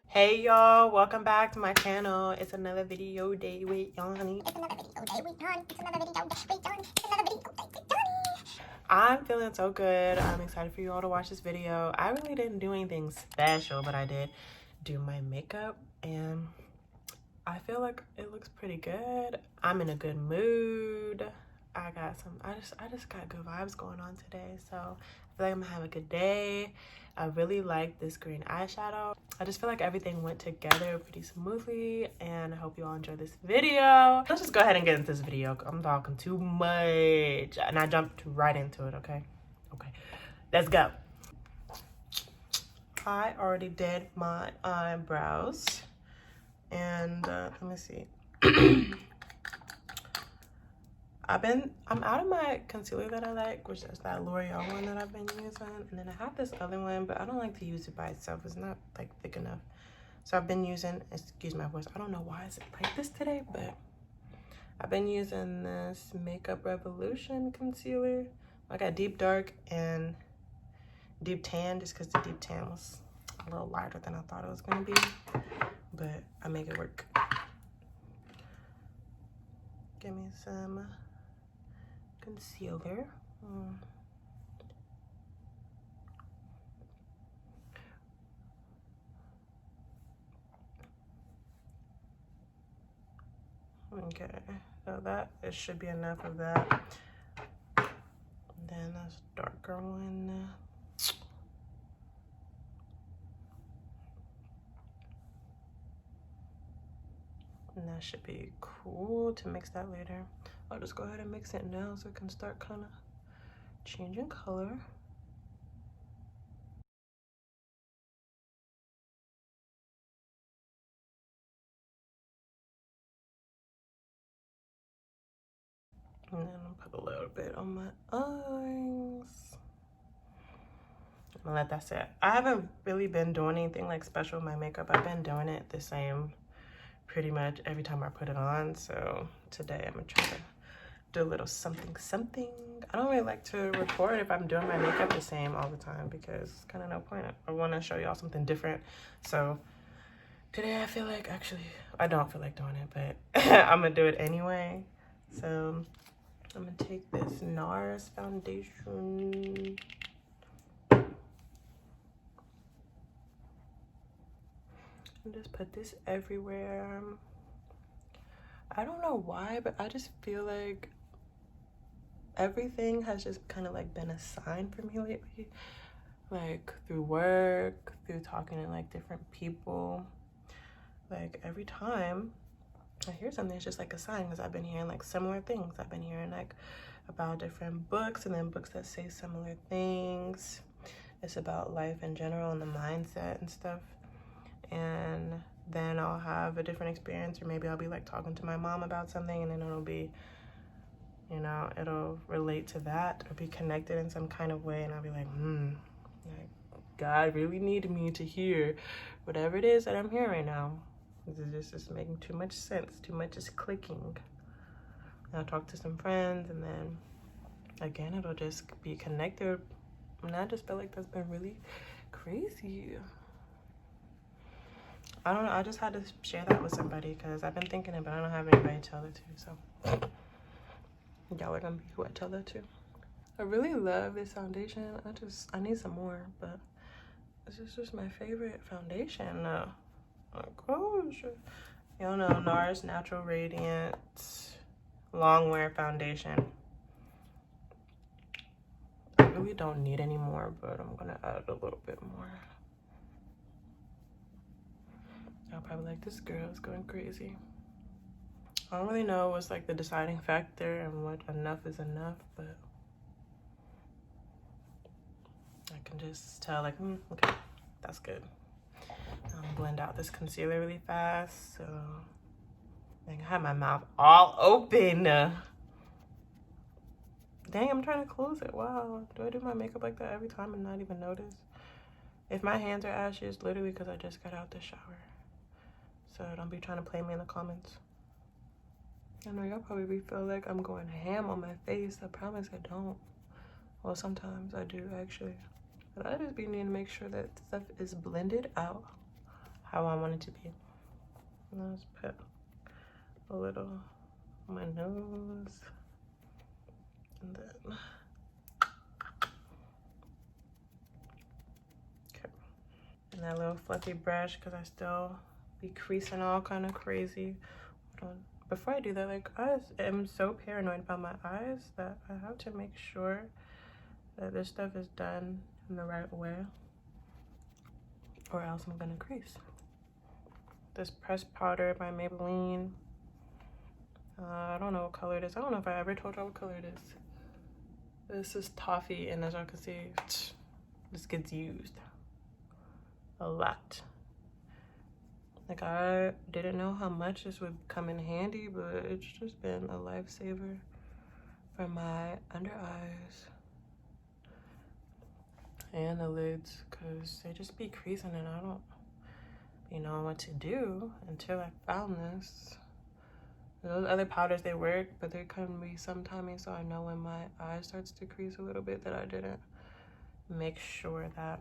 Hey y'all, welcome back to my channel. It's another video day with Yanni. I'm feeling so good. I'm excited for you all to watch this video. I really didn't do anything special, but I did do my makeup and I feel like it looks pretty good. I'm in a good mood. I just got good vibes going on today, so I feel like I'm gonna have a good day. I really like this green eyeshadow. I just feel like everything went together pretty smoothly, and I hope you all enjoy this video. Let's just go ahead and get into this video. I'm talking too much and I jumped right into it. Okay, let's go. I already did my eyebrows, and let me see. I'm out of my concealer that I like, which is that L'Oreal one that I've been using, and then I have this other one, but I don't like to use it by itself. It's not like thick enough, so I've been using, excuse my voice, I don't know why it's like this today, but I've been using this Makeup Revolution concealer. I got deep dark and deep tan, just because the deep tan was a little lighter than I thought it was gonna be, but I make it work. Give me some concealer. Okay, so that it should be enough of that. And then this darker one. And that should be cool to mix that later. I'll just go ahead and mix it now so it can start kind of changing color. And then I'll put a little bit on my eyes. I'm gonna let that sit. I haven't really been doing anything like special with my makeup. I've been doing it the same pretty much every time I put it on. So today I'm gonna try to do a little something. I don't really like to record if I'm doing my makeup the same all the time because it's kind of no point. I want to show y'all something different. So today I feel like, actually I don't feel like doing it, but I'm gonna do it anyway. So I'm gonna take this NARS foundation and just put this everywhere. I don't know why, but I just feel like everything has just kind of like been a sign for me lately, like through work, through talking to like different people. Like every time I hear something, it's just like a sign, because I've been hearing like similar things. I've been hearing like about different books, and then books that say similar things. It's about life in general and the mindset and stuff. And then I'll have a different experience, or maybe I'll be like talking to my mom about something, and then it'll be, you know, it'll relate to that or be connected in some kind of way, and I'll be like, like God really needed me to hear whatever it is that I'm hearing right now. This is making too much sense, too much is clicking. And I'll talk to some friends, and then again it'll just be connected, and I just feel like that's been really crazy. I don't know, I just had to share that with somebody because I've been thinking it, but I don't have anybody to tell it to, so y'all are gonna be who I tell that to. I really love this foundation. I need some more, but this is just my favorite foundation. Like, oh shit. Y'all know NARS Natural Radiant Longwear foundation. I really don't need any more, but I'm gonna add a little bit more. Y'all probably like, this girl is going crazy. I don't really know what's like the deciding factor and what enough is enough, but I can just tell like, okay, that's good. Blend out this concealer really fast. So I have my mouth all open. Dang, I'm trying to close it. Wow, do I do my makeup like that every time and not even notice? If my hands are ashy, it's literally because I just got out the shower. So don't be trying to play me in the comments. I know y'all probably feel like I'm going ham on my face. I promise I don't. Well, sometimes I do actually. But I just be needing to make sure that stuff is blended out how I want it to be. And let's put a little on my nose. And then, okay. And that little fluffy brush, because I still be creasing all kind of crazy. Hold on. Before I do that, like, I am so paranoid about my eyes that I have to make sure that this stuff is done in the right way, or else I'm gonna crease. This pressed powder by Maybelline. I don't know what color it is. I don't know if I ever told y'all what color it is. This is toffee, and as y'all can see, this gets used a lot. Like, I didn't know how much this would come in handy, but it's just been a lifesaver for my under eyes and the lids, because they just be creasing and I don't know what to do until I found this. Those other powders, they work, but there can be some timing, so I know when my eye starts to crease a little bit that I didn't make sure that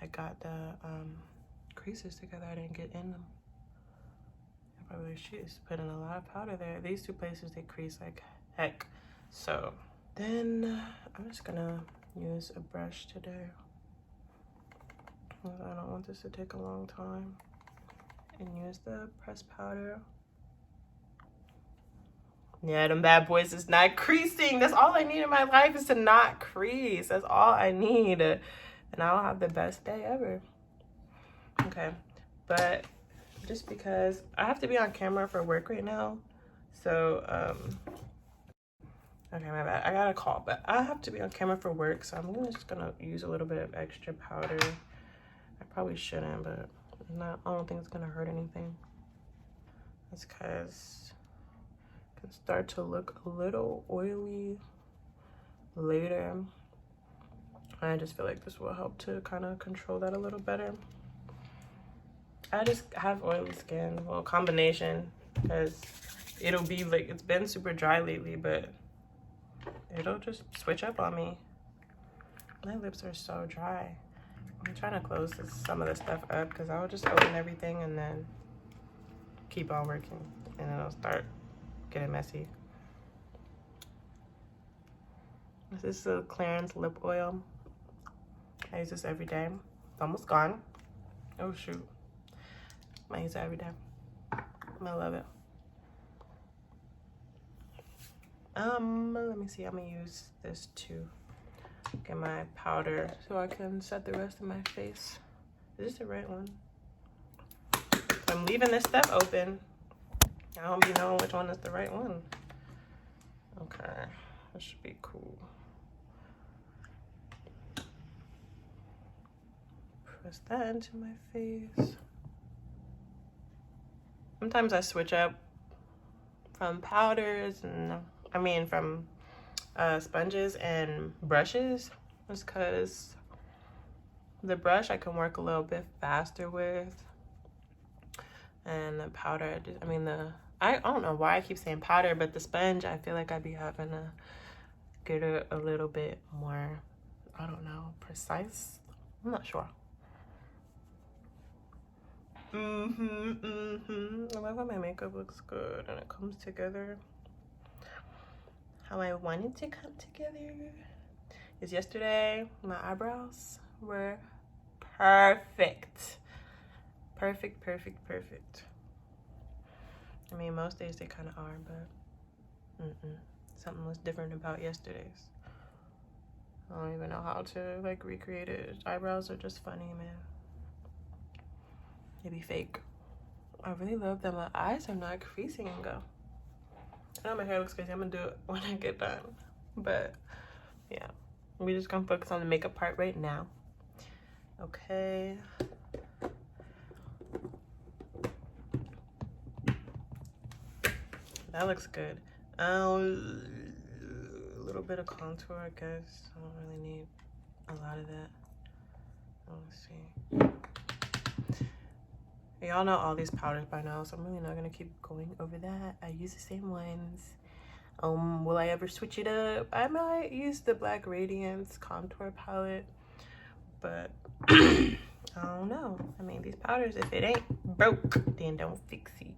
I got the creases together. I didn't get in them. I probably should put in a lot of powder there. These two places, they crease like heck. So then I'm just gonna use a brush today. I don't want this to take a long time. And use the pressed powder. Yeah, them bad boys is not creasing. That's all I need in my life, is to not crease. That's all I need. And I'll have the best day ever. Okay, but just because I have to be on camera for work right now, so okay, my bad, I got a call, but I have to be on camera for work, so I'm just gonna use a little bit of extra powder. I probably shouldn't, but I don't think it's gonna hurt anything. That's because it can start to look a little oily later. I just feel like this will help to kind of control that a little better. I just have oily skin, well, combination, because it'll be like, it's been super dry lately, but it'll just switch up on me. My lips are so dry. I'm trying to close some of the stuff up because I'll just open everything and then keep on working, and then it'll start getting messy. This is the Clarins lip oil. I use this every day. It's almost gone. Oh shoot. I use it every day. I love it. Let me see. I'm gonna use this to get my powder so I can set the rest of my face. Is this the right one? I'm leaving this stuff open. I don't be knowing which one is the right one. Okay, that should be cool. Press that into my face. Sometimes I switch up from powders and from sponges and brushes, just because the brush I can work a little bit faster with, and the powder, I don't know why I keep saying powder, but the sponge, I feel like I'd be having to get it a little bit more, I don't know, precise. I'm not sure. I love how my makeup looks good and it comes together how I want it to come together. Is yesterday my eyebrows were perfect. Perfect. I mean, most days they kind of are, but something was different about yesterday's. I don't even know how to like recreate it. Eyebrows are just funny, man. They be fake. I really love that my eyes are not creasing and go. I know my hair looks crazy. I'm gonna do it when I get done. But yeah, we're just gonna focus on the makeup part right now. Okay. That looks good. A little bit of contour, I guess. I don't really need a lot of that. Let's see. Y'all know all these powders by now, so I'm really not gonna keep going over that. I use the same ones Will I ever switch it up? I might use the Black Radiance contour palette, but I don't know. I mean, these powders, if it ain't broke, then don't fix it.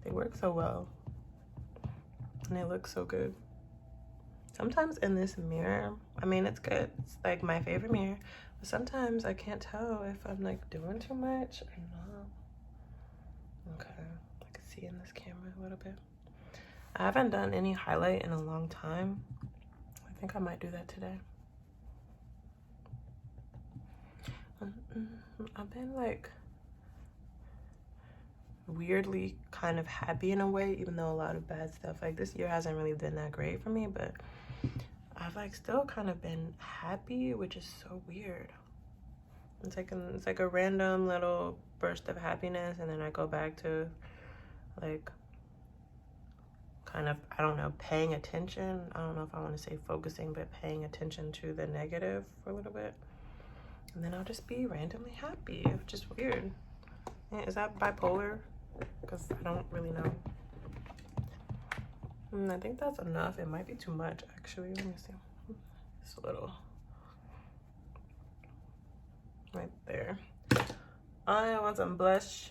They work so well and they look so good. Sometimes in this mirror, I mean, it's good. It's like my favorite mirror, but sometimes I can't tell if I'm like doing too much or not. Okay, I can see in this camera a little bit. I haven't done any highlight in a long time. I think I might do that today. I've been like weirdly kind of happy in a way, even though a lot of bad stuff, like this year hasn't really been that great for me, but I've like still kind of been happy, which is so weird. It's like a random little burst of happiness, and then I go back to like kind of, I don't know, paying attention. I don't know if I want to say focusing, but paying attention to the negative for a little bit, and then I'll just be randomly happy, which is weird. Is that bipolar? Because I don't really know. I think that's enough. It might be too much, actually. Let me see. It's a little right there. I want some blush.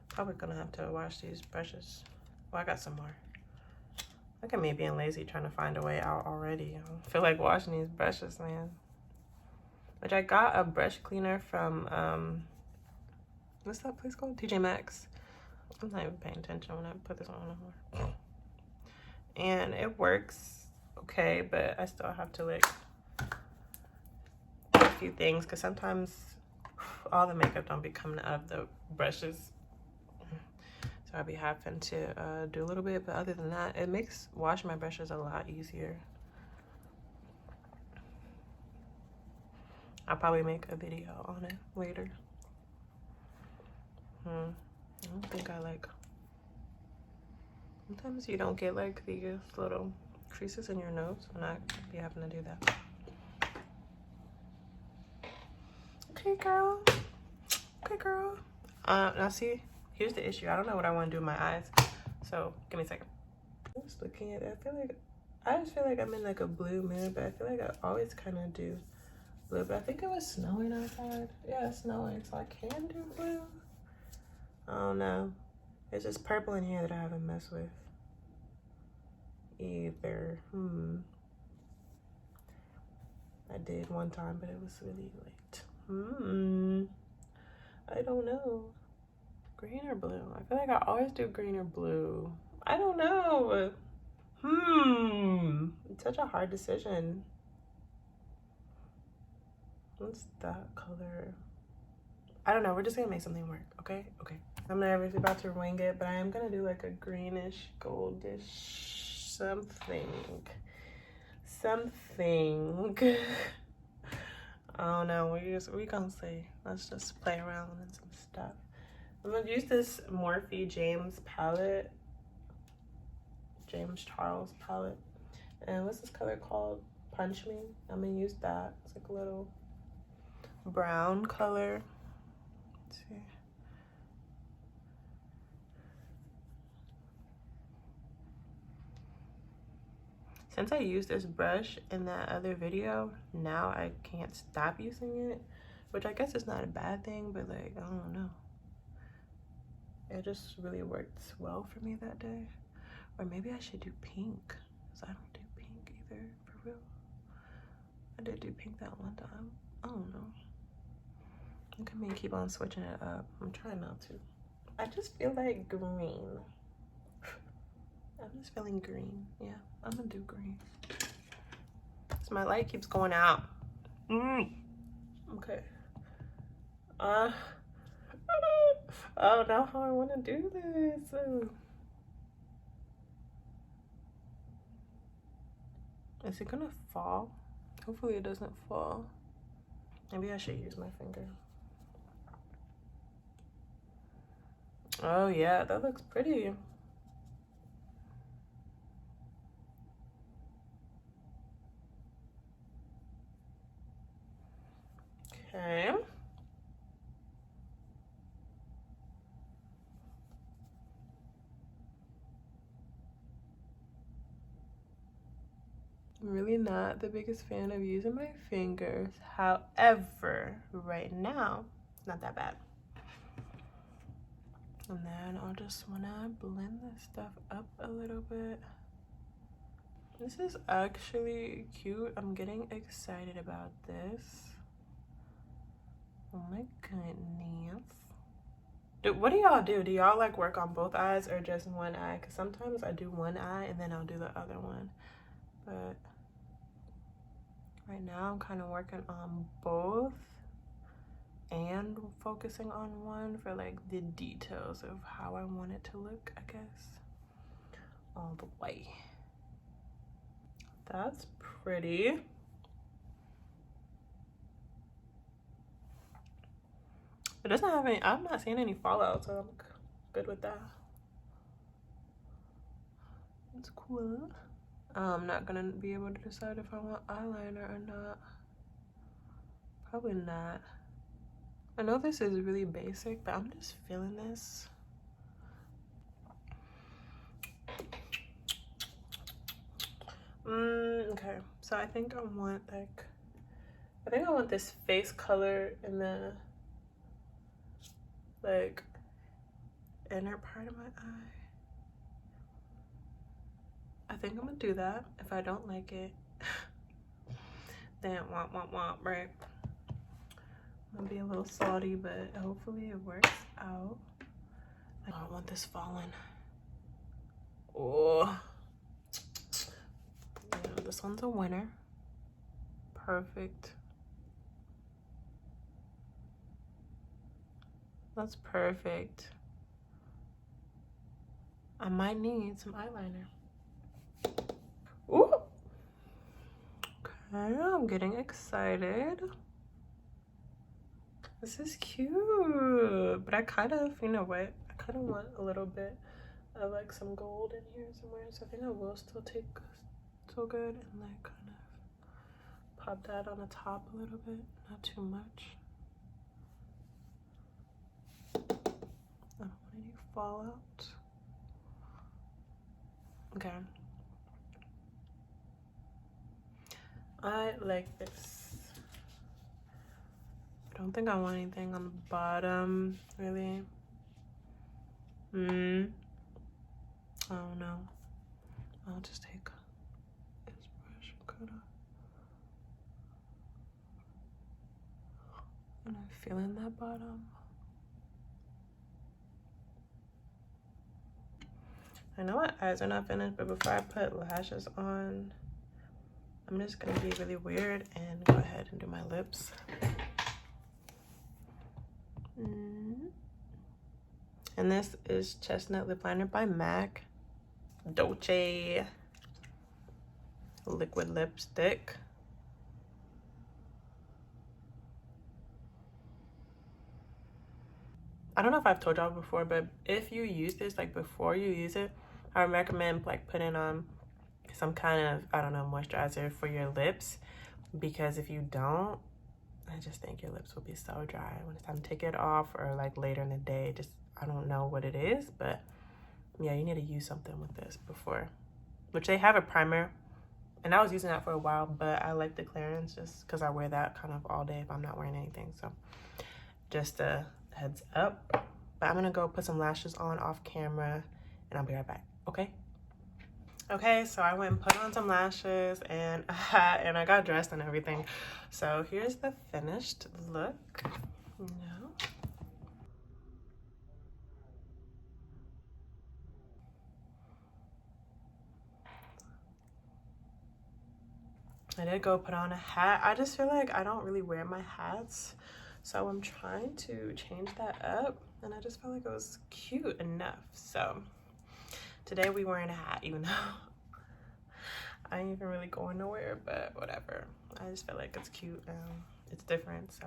Probably gonna have to wash these brushes. Well, I got some more. Look at me being lazy, trying to find a way out already. I don't feel like washing these brushes, man. Which I got a brush cleaner from what's that place called? TJ Maxx. I'm not even paying attention when I put this on anymore. And it works okay, but I still have to like do a few things, because sometimes all the makeup don't be coming out of the brushes, so I'll be having to do a little bit. But other than that, it makes washing my brushes a lot easier. I'll probably make a video on it later. I don't think I like, sometimes you don't get like these little creases in your nose, and I be having to do that. Okay, girl. Okay, girl. Now see, here's the issue. I don't know what I want to do with my eyes, so give me a second. I'm just looking at it. I just feel like I'm in like a blue mood, but I feel like I always kind of do blue. But I think it was snowing outside. Yeah, it's snowing, so I can do blue. I don't know. It's just purple in here that I haven't messed with either. I did one time, but it was really late. I don't know. Green or blue? I feel like I always do green or blue. I don't know. It's such a hard decision. What's that color? I don't know. We're just gonna make something work, okay? Okay. I'm nervous about to wing it, but I am gonna do like a greenish, goldish something. I don't know. We gonna see. Let's just play around and some stuff. I'm gonna use this Morphe James Charles palette. And what's this color called? Punch Me. I'm gonna use that. It's like a little brown color. Let's see. Since I used this brush in that other video, now I can't stop using it, which I guess is not a bad thing, but like, I don't know. It just really worked well for me that day. Or maybe I should do pink, because I don't do pink either, for real. I did do pink that one time. I don't know. Look at me keep on switching it up. I'm trying not to. I just feel like green. I'm just feeling green. Yeah, I'm gonna do green. So my light keeps going out. Okay. I don't know how I want to do this. Is it gonna fall? Hopefully it doesn't fall. Maybe I should use my finger. Oh yeah, that looks pretty. Okay. I'm really not the biggest fan of using my fingers. However, right now, it's not that bad. And then I'll just wanna blend this stuff up a little bit. This is actually cute. I'm getting excited about this. Oh my goodness. What do y'all do? Do y'all like work on both eyes or just one eye? Because sometimes I do one eye and then I'll do the other one. But right now I'm kind of working on both and focusing on one for like the details of how I want it to look, I guess. All the way. That's pretty. It doesn't have any, I'm not seeing any fallout, so I'm good with that. It's cool. I'm not gonna be able to decide if I want eyeliner or not. Probably not. I know this is really basic, but I'm just feeling this. Okay, so I think I want this face color in the like inner part of my eye. I think I'm gonna do that. If I don't like it, then womp, right? I'm gonna be a little salty, but hopefully it works out. I don't want this falling. Oh, yeah, this one's a winner. Perfect. That's perfect. I might need some eyeliner. Ooh. Okay, I'm getting excited. This is cute, but I kind of, you know what? I kind of want a little bit of like some gold in here somewhere, so I think I will still take So Good and like kind of pop that on the top a little bit, not too much. I don't want any fallout. Okay. I like this. I don't think I want anything on the bottom, really. I don't know. I'll just take this brush and cut off. And I'm feeling that bottom. I know my eyes are not finished, but before I put lashes on, I'm just gonna be really weird and go ahead and do my lips. And this is Chestnut Lip Liner by M.A.C. Dolce liquid lipstick. I don't know if I've told y'all before, but if you use this, like before you use it, I would recommend like putting on some kind of, I don't know, moisturizer for your lips, because if you don't, I just think your lips will be so dry when it's time to take it off, or like later in the day. Just, I don't know what it is, but yeah, you need to use something with this before, which they have a primer, and I was using that for a while, but I like the clearance just because I wear that kind of all day if I'm not wearing anything. So just a heads up. But I'm gonna go put some lashes on off camera and I'll be right back. Okay, so I went and put on some lashes and I got dressed and everything. So here's the finished look. I did go put on a hat. I just feel like I don't really wear my hats, so I'm trying to change that up, and I just felt like it was cute enough. So today we wearing a hat, even though I ain't even really going nowhere, but whatever. I just feel like it's cute and it's different, so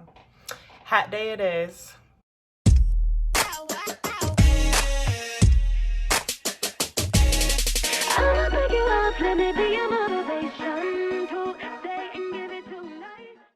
hat day it is. I'll pick you up, let me be your